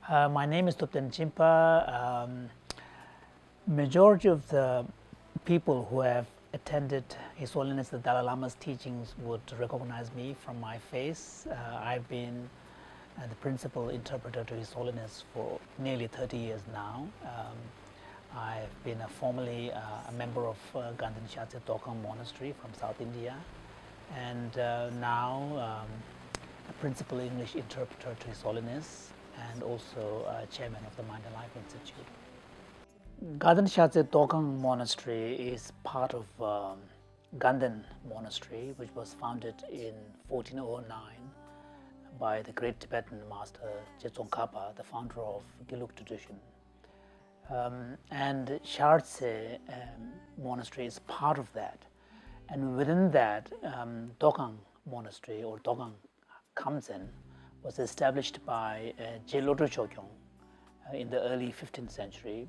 My name is Dr. Jimpa. Majority of the people who have attended His Holiness the Dalai Lama's teachings would recognize me from my face. I've been the principal interpreter to His Holiness for nearly 30 years now. I've been formerly a member of Gandhin Shatse Tokang Monastery from South India, and now a principal English interpreter to His Holiness, and also chairman of the Mind and Life Institute. Gandhin Shatse Tokang Monastery is part of Gandhin Monastery, which was founded in 1409 by the great Tibetan master Tsongkhapa, the founder of Gelug tradition. And Shatse Monastery is part of that. And within that, Tokang Monastery, or Tokang Kamsen, was established by Jelodo Chogyong in the early 15th century.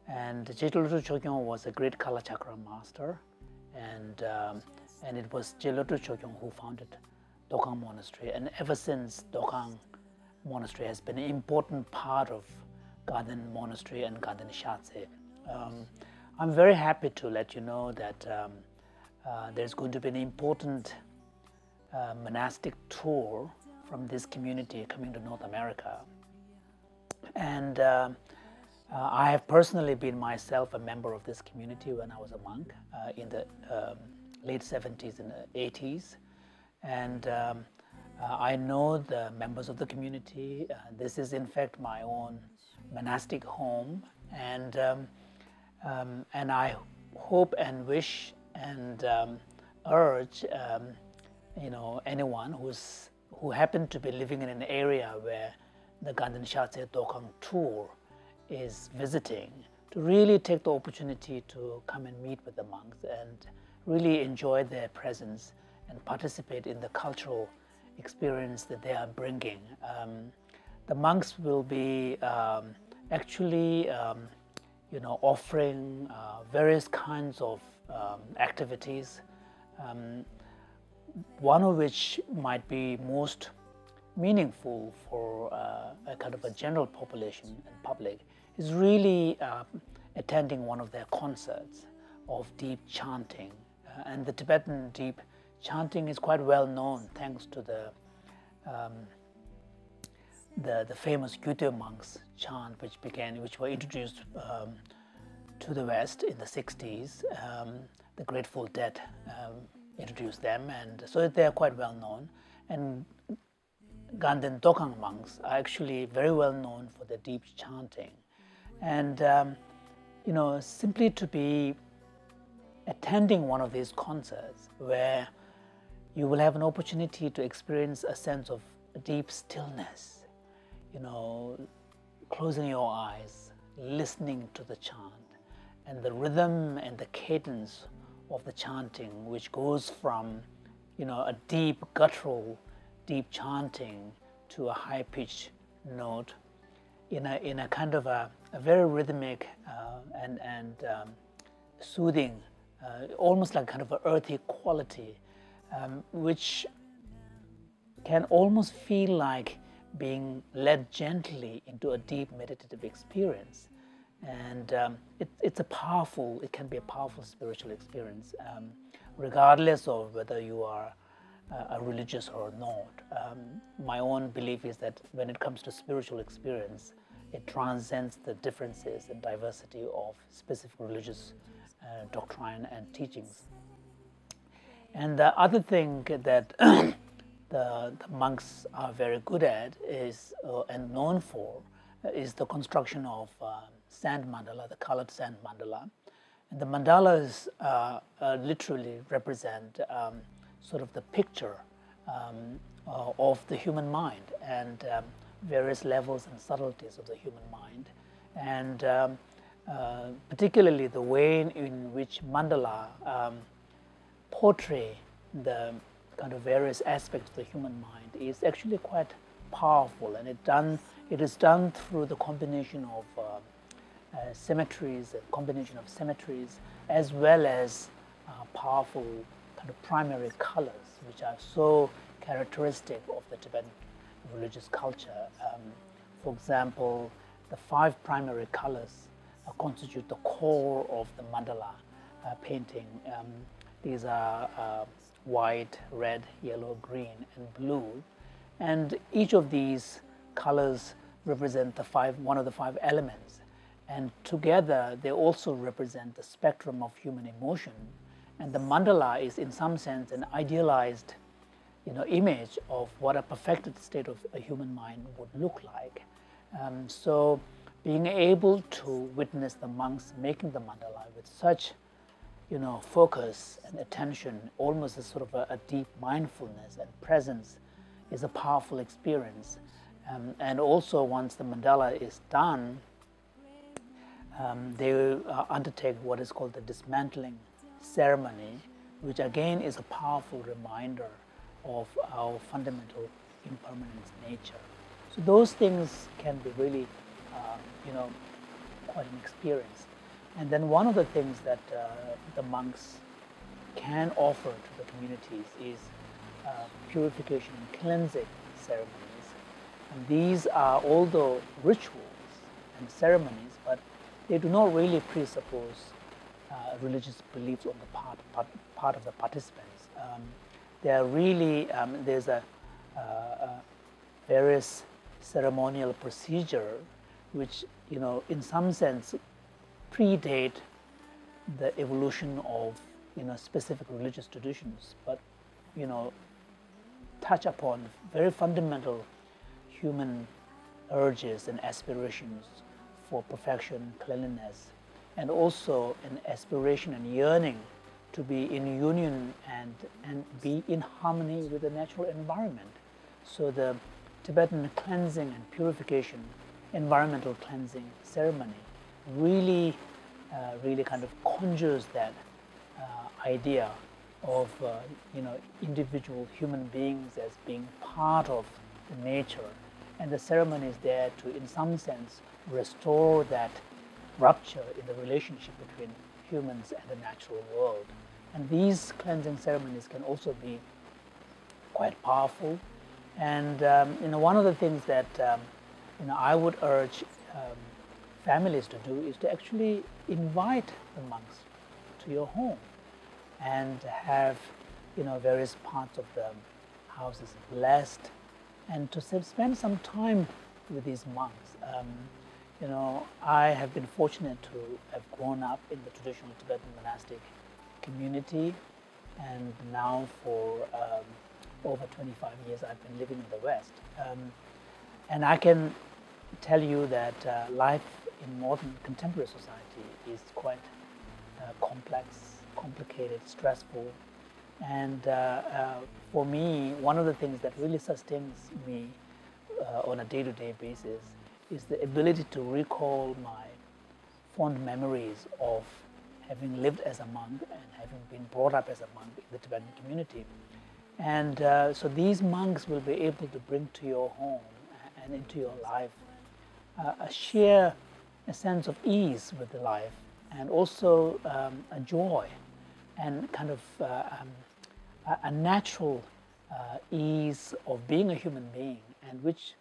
And Jelodo Chogyong was a great Kala Chakra master, and it was Jelodo Chogyong who founded Tokang Monastery. And ever since, Tokang Monastery has been an important part of Gandhin Monastery and Gandhin Shatse. I'm very happy to let you know that there's going to be an important monastic tour from this community coming to North America. And I have personally been myself a member of this community when I was a monk in the late 70s and 80s. And I know the members of the community. This is in fact my own monastic home, and I hope and wish and urge anyone who happen to be living in an area where the Gandhin Shatse Tokang tour is visiting, to really take the opportunity to come and meet with the monks and really enjoy their presence and participate in the cultural experience that they are bringing. The monks will be actually offering various kinds of activities, one of which might be most meaningful for a kind of a general population and public is really attending one of their concerts of deep chanting. And the Tibetan deep chanting is quite well known thanks to the famous Gyuto monks chant, which were introduced to the West in the 60s. The Grateful Dead introduced them, and so they are quite well known. And Gandhin Tokang monks are actually very well known for their deep chanting. And simply to be attending one of these concerts where you will have an opportunity to experience a sense of deep stillness, closing your eyes, listening to the chant, and the rhythm and the cadence of the chanting, which goes from a deep guttural deep chanting to a high-pitched note in a kind of a very rhythmic and soothing, almost like kind of an earthy quality, which can almost feel like being led gently into a deep meditative experience. And it can be a powerful spiritual experience, regardless of whether you are a religious or not. My own belief is that when it comes to spiritual experience, it transcends the differences and diversity of specific religious doctrine and teachings. And the other thing that the monks are very good at is and known for is the construction of sand mandala, the colored sand mandala. And the mandalas literally represent sort of the picture of the human mind and various levels and subtleties of the human mind. And particularly the way in which mandala portray the kind of various aspects of the human mind is actually quite powerful, and it is done through the combination of symmetries, as well as powerful kind of primary colors, which are so characteristic of the Tibetan religious culture. For example, the 5 primary colors constitute the core of the mandala painting. These are white, red, yellow, green, and blue. And each of these colors represent one of the 5 elements. And together, they also represent the spectrum of human emotion. And the mandala is, in some sense, an idealized image of what a perfected state of a human mind would look like. So being able to witness the monks making the mandala with such focus and attention, almost as sort of a deep mindfulness and presence, is a powerful experience. And also, once the mandala is done, they undertake what is called the dismantling ceremony, which again is a powerful reminder of our fundamental impermanence nature. So those things can be really, quite an experience. And then one of the things that the monks can offer to the communities is purification and cleansing ceremonies. And these are, although rituals and ceremonies, but they do not really presuppose religious beliefs on the part of the participants. They are really, there's a various ceremonial procedure which, in some sense, predate the evolution of, specific religious traditions, but, touch upon very fundamental human urges and aspirations for perfection, cleanliness, and also an aspiration and yearning to be in union and be in harmony with the natural environment. So the Tibetan cleansing and purification, environmental cleansing ceremony really kind of conjures that idea of individual human beings as being part of the nature, and the ceremony is there to, in some sense, restore that rupture in the relationship between humans and the natural world. And these cleansing ceremonies can also be quite powerful. And one of the things that I would urge families to do is to actually invite the monks to your home and have various parts of the houses blessed, and to spend some time with these monks. I have been fortunate to have grown up in the traditional Tibetan monastic community, and now for over 25 years I've been living in the West. And I can tell you that life in modern contemporary society is quite complex, complicated, stressful. And for me, one of the things that really sustains me on a day-to-day basis is the ability to recall my fond memories of having lived as a monk and having been brought up as a monk in the Tibetan community. And so these monks will be able to bring to your home and into your life a sense of ease with the life, and also a joy and kind of a natural ease of being a human being, and which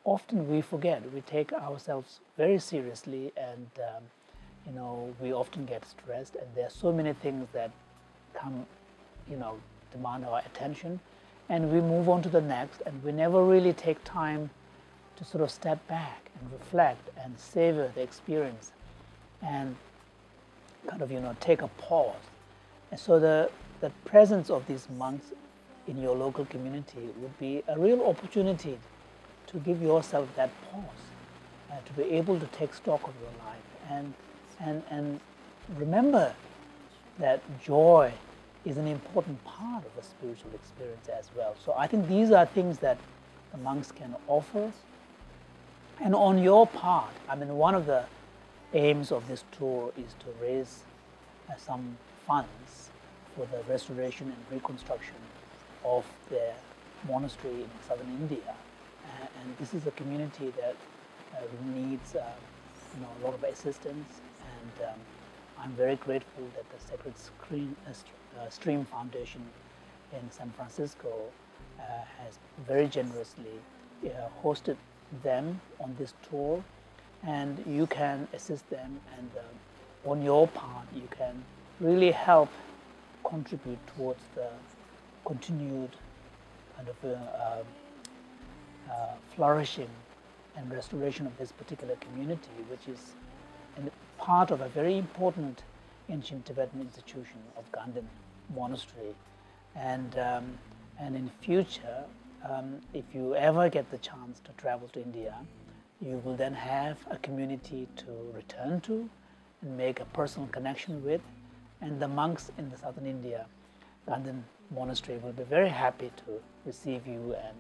often we forget. We take ourselves very seriously, and we often get stressed, and there are so many things that come, demand our attention, and we move on to the next, and we never really take time to sort of step back and reflect and savor the experience and kind of take a pause. And so the presence of these monks in your local community would be a real opportunity to give yourself that pause, to be able to take stock of your life and remember that joy is an important part of a spiritual experience as well. So I think these are things that the monks can offer. And on your part, one of the aims of this tour is to raise some funds for the restoration and reconstruction of the monastery in southern India. And this is a community that needs a lot of assistance, and I'm very grateful that the Sacred Stream Foundation in San Francisco has very generously hosted them on this tour, and you can assist them, and on your part you can really help contribute towards the continued kind of flourishing and restoration of this particular community, which is part of a very important ancient Tibetan institution of Ganden Monastery. And in future, if you ever get the chance to travel to India, you will then have a community to return to and make a personal connection with. And the monks in the southern India, Ganden Monastery, will be very happy to receive you. And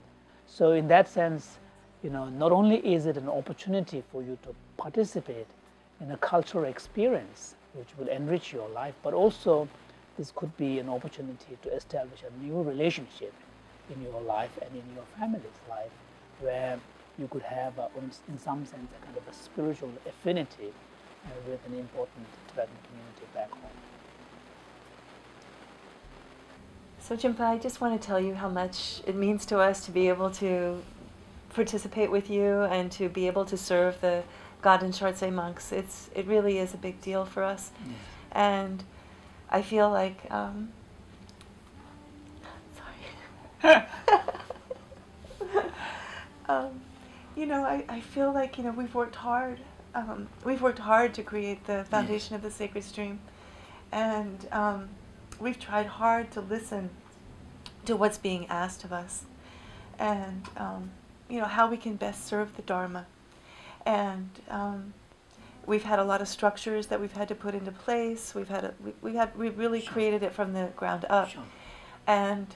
so in that sense, not only is it an opportunity for you to participate in a cultural experience which will enrich your life, but also this could be an opportunity to establish a new relationship in your life and in your family's life, where you could have, in some sense, a kind of a spiritual affinity with an important Tibetan community back home. So Jimpa, I just want to tell you how much it means to us to be able to participate with you and to be able to serve the Ganden Shartse monks. It really is a big deal for us. Yes. And I feel like, sorry. I feel like, we've worked hard. We've worked hard to create the foundation of the sacred stream. And we've tried hard to listen to what's being asked of us. And, how we can best serve the Dharma. And we've had a lot of structures that we've had to put into place. We've really created it from the ground up. Sure. And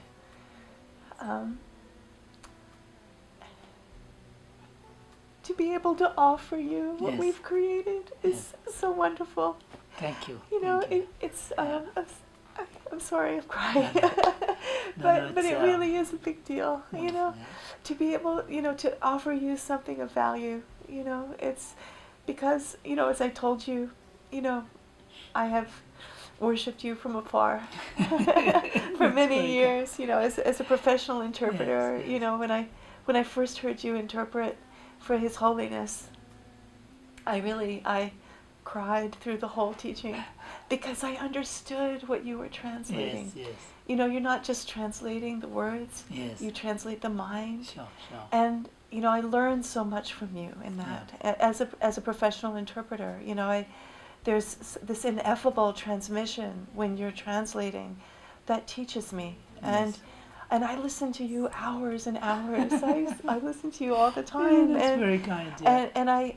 to be able to offer you what we've created is so wonderful. Thank you. It's I'm sorry, I'm crying. but it really is a big deal, to be able, to offer you something of value, it's because, as I told you, I have worshipped you from afar for many years, as a professional interpreter. When I first heard you interpret for His Holiness, I cried through the whole teaching because I understood what you were translating. Yes. You're not just translating the words, you translate the mind. Sure. And I learned so much from you in that. As a professional interpreter, there's this ineffable transmission when you're translating that teaches me. Yes. And I listen to you hours and hours. I listen to you all the time. That's very kind. And I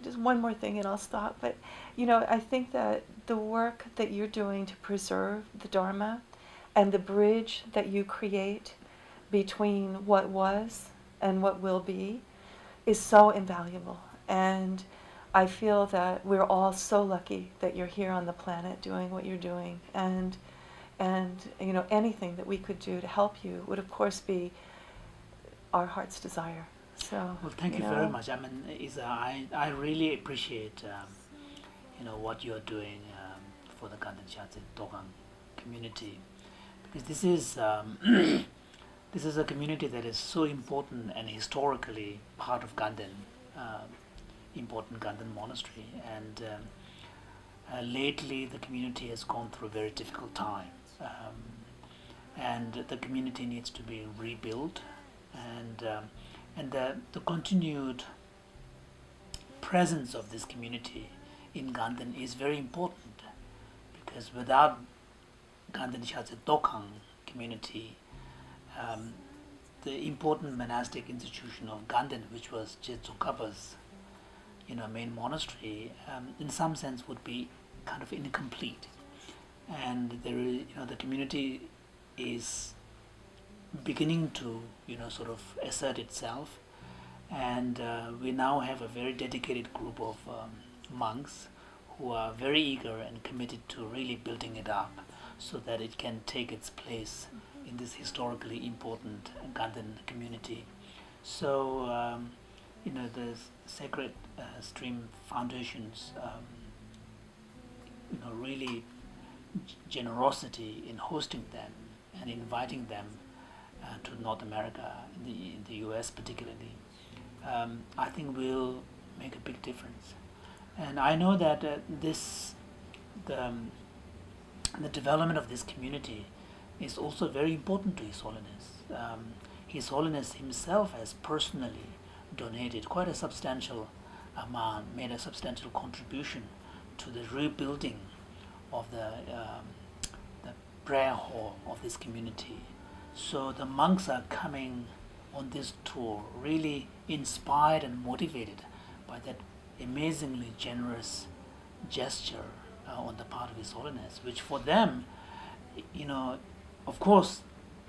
just one more thing and I'll stop. But I think that the work that you're doing to preserve the Dharma and the bridge that you create between what was and what will be is so invaluable. And I feel that we're all so lucky that you're here on the planet doing what you're doing. And anything that we could do to help you would of course be our heart's desire. So, well, thank you very much. I mean, Isa, I really appreciate what you're doing for the Ganden Shartse Dogang community, because this is this is a community that is so important and historically part of Ganden, important Ganden monastery, and lately the community has gone through a very difficult time, and the community needs to be rebuilt, and the continued presence of this community in Ganden is very important, because without Ganden Shartse Dogang community, the important monastic institution of Ganden, which was Tsongkhapa's main monastery, in some sense would be kind of incomplete. And there is, the community is beginning to sort of assert itself, and we now have a very dedicated group of monks who are very eager and committed to really building it up so that it can take its place in this historically important Ganden community. So the Sacred Stream Foundation's really generosity in hosting them and inviting them to North America, in the US particularly, I think will make a big difference. And I know that the development of this community is also very important to His Holiness. His Holiness himself has personally donated quite a substantial amount, made a substantial contribution to the rebuilding of the prayer hall of this community. So the monks are coming on this tour really inspired and motivated by that amazingly generous gesture on the part of His Holiness, which for them, of course,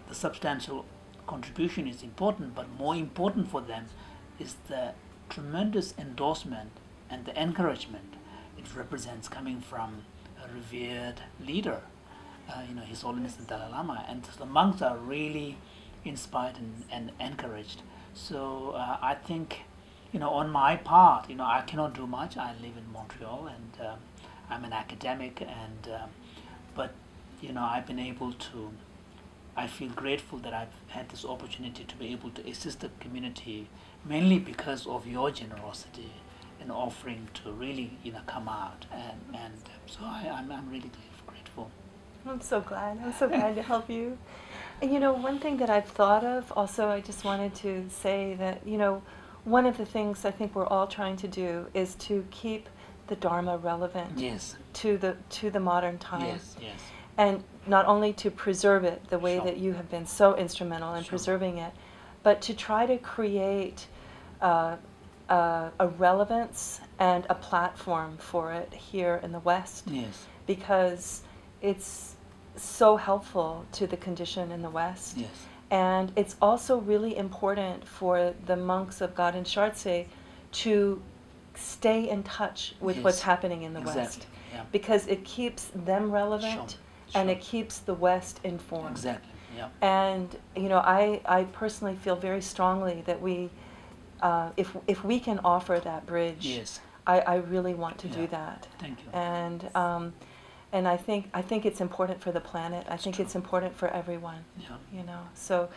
the substantial contribution is important, but more important for them is the tremendous endorsement and the encouragement it represents coming from a revered leader, His Holiness the Dalai Lama. And the monks are really inspired and encouraged. So I think, on my part, I cannot do much. I live in Montreal and I'm an academic, but I've been able to. I feel grateful that I've had this opportunity to be able to assist the community, mainly because of your generosity in offering to really come out, and so I'm really grateful. I'm so glad. I'm so glad to help you. And one thing that I've thought of also, I just wanted to say that one of the things I think we're all trying to do is to keep the Dharma relevant Yes. to the modern time. Yes, yes. And not only to preserve it the way Sure. that you have been so instrumental in Sure. preserving it, but to try to create a relevance and a platform for it here in the West. Yes. Because it's so helpful to the condition in the West. Yes. And it's also really important for the monks of God in Shartse to stay in touch with Yes. what's happening in the Exactly. West. Yeah. Because it keeps them relevant. Sure. And Sure. it keeps the West informed. Exactly. Yeah. And I personally feel very strongly that we, if we can offer that bridge, Yes. I really want to do Yeah. that. Thank you. And I think it's important for the planet. I think true. it's important for everyone. Yeah. So,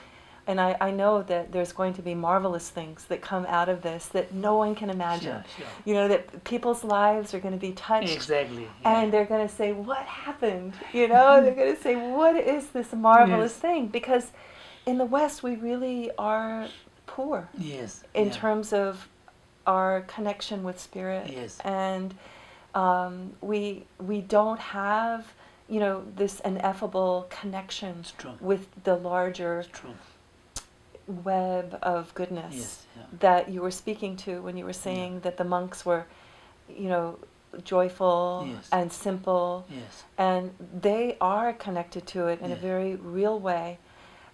and I know that there's going to be marvelous things that come out of this that no one can imagine. Sure. That people's lives are going to be touched. Exactly. Yeah. And they're going to say, what happened? They're going to say, what is this marvelous Yes. thing? Because in the West, we really are poor Yes. in Yeah. terms of our connection with spirit. Yes. And we don't have, this ineffable connection It's true. with the larger It's true. web of goodness Yes. Yeah. that you were speaking to when you were saying that the monks were, joyful Yes. and simple, Yes. and they are connected to it in a Yeah. very real way,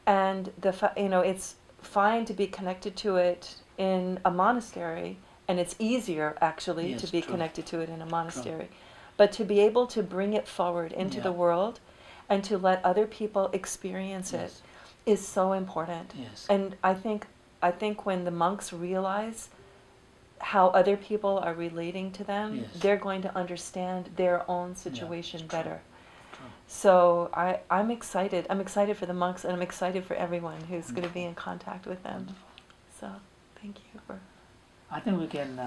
and it's fine to be connected to it in a monastery, and it's easier actually Yes, to be true. connected to it in a monastery, but to be able to bring it forward into Yeah. the world and to let other people experience it Yes. is so important. Yes. And I think when the monks realize how other people are relating to them, Yes. they're going to understand their own situation it's true. better. True. So I'm excited. I'm excited for the monks, and I'm excited for everyone who's going to be in contact with them. So thank you for. I think we can,